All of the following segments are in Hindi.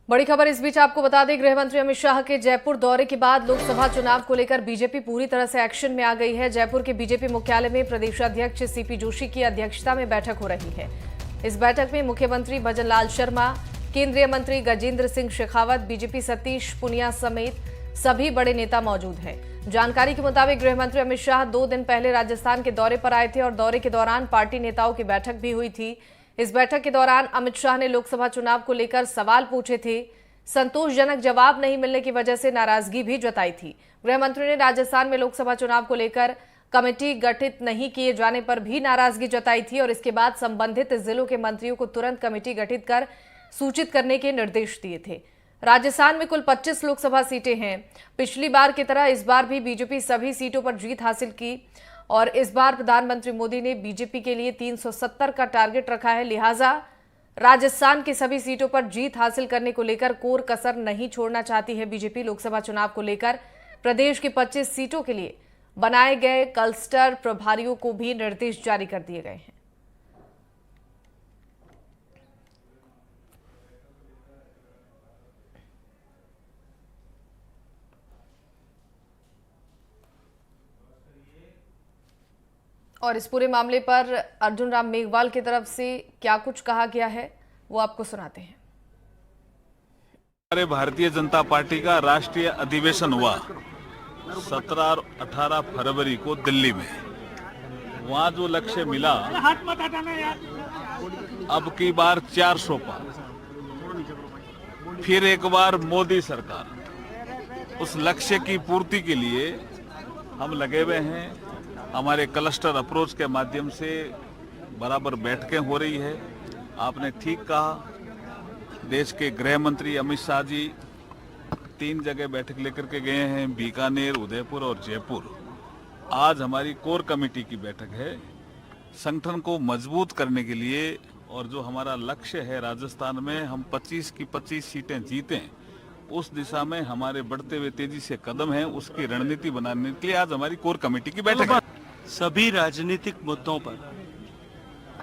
बड़ी खबर इस बीच आपको बता दें, गृह मंत्री अमित शाह के जयपुर दौरे के बाद लोकसभा चुनाव को लेकर बीजेपी पूरी तरह से एक्शन में आ गई है। जयपुर के बीजेपी मुख्यालय में प्रदेशाध्यक्ष सीपी जोशी की अध्यक्षता में बैठक हो रही है। इस बैठक में मुख्यमंत्री भजन लाल शर्मा, केंद्रीय मंत्री गजेंद्र सिंह शेखावत, बीजेपी सतीश पुनिया समेत सभी बड़े नेता मौजूद हैं। जानकारी के मुताबिक गृह मंत्री अमित शाह 2 दिन पहले राजस्थान के दौरे पर आए थे और दौरे के दौरान पार्टी नेताओं की बैठक भी हुई थी। इस बैठक के दौरान अमित शाह ने लोकसभा चुनाव को लेकर सवाल पूछे थे। संतोषजनक जवाब नहीं मिलने की वजह से नाराजगी भी जताई थी। गृह मंत्री ने राजस्थान में लोकसभा चुनाव को लेकर कमेटी गठित नहीं किए जाने पर भी नाराजगी जताई थी और इसके बाद संबंधित जिलों के मंत्रियों को तुरंत कमेटी गठित कर सूचित करने के निर्देश दिए थे। राजस्थान में कुल 25 लोकसभा सीटें हैं। पिछली बार की तरह इस बार भी बीजेपी सभी सीटों पर जीत हासिल की और इस बार प्रधानमंत्री मोदी ने बीजेपी के लिए 370 का टारगेट रखा है। लिहाजा राजस्थान की सभी सीटों पर जीत हासिल करने को लेकर कोर कसर नहीं छोड़ना चाहती है बीजेपी। लोकसभा चुनाव को लेकर प्रदेश की 25 सीटों के लिए बनाए गए क्लस्टर प्रभारियों को भी निर्देश जारी कर दिए गए हैं। और इस पूरे मामले पर अर्जुन राम मेघवाल की तरफ से क्या कुछ कहा गया है वो आपको सुनाते हैं। हमारे भारतीय जनता पार्टी का राष्ट्रीय अधिवेशन हुआ 17 और 18 फरवरी को दिल्ली में। वहां जो लक्ष्य मिला, अब की बार 400 पार, फिर एक बार मोदी सरकार, उस लक्ष्य की पूर्ति के लिए हम लगे हुए हैं। हमारे क्लस्टर अप्रोच के माध्यम से बराबर बैठकें हो रही है। आपने ठीक कहा, देश के गृह मंत्री अमित शाह जी 3 जगह बैठक लेकर के गए हैं, बीकानेर, उदयपुर और जयपुर। आज हमारी कोर कमेटी की बैठक है संगठन को मजबूत करने के लिए, और जो हमारा लक्ष्य है राजस्थान में हम 25 की 25 सीटें जीतें, उस दिशा में हमारे बढ़ते हुए तेजी से कदम हैं। उसकी रणनीति बनाने के लिए आज हमारी कोर कमेटी की बैठक है। सभी राजनीतिक मुद्दों पर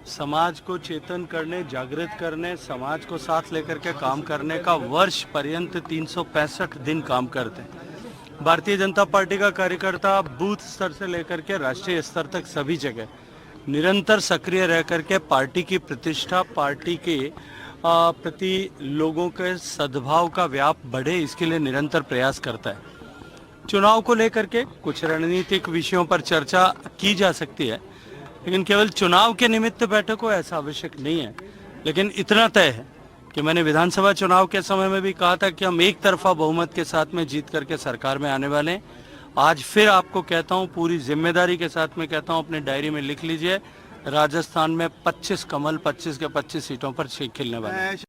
समाज को चेतन करने, जागृत करने, समाज को साथ लेकर के काम करने का वर्ष पर्यंत 365 दिन काम करते हैं। भारतीय जनता पार्टी का कार्यकर्ता बूथ स्तर से लेकर के राष्ट्रीय स्तर तक सभी जगह निरंतर सक्रिय रह करके पार्टी की प्रतिष्ठा, पार्टी के प्रति लोगों के सद्भाव का व्याप बढ़े, इसके लिए निरंतर प्रयास करता है। चुनाव को लेकर के कुछ रणनीतिक विषयों पर चर्चा की जा सकती है, लेकिन केवल चुनाव के निमित्त बैठक हो ऐसा आवश्यक नहीं है। लेकिन इतना तय है कि मैंने विधानसभा चुनाव के समय में भी कहा था कि हम एक तरफा बहुमत के साथ में जीत करके सरकार में आने वाले हैं। आज फिर आपको कहता हूं, पूरी जिम्मेदारी के साथ में कहता हूं, अपने डायरी में लिख लीजिए, राजस्थान में 25 कमल 25 के 25 सीटों पर खिलने वाले हैं।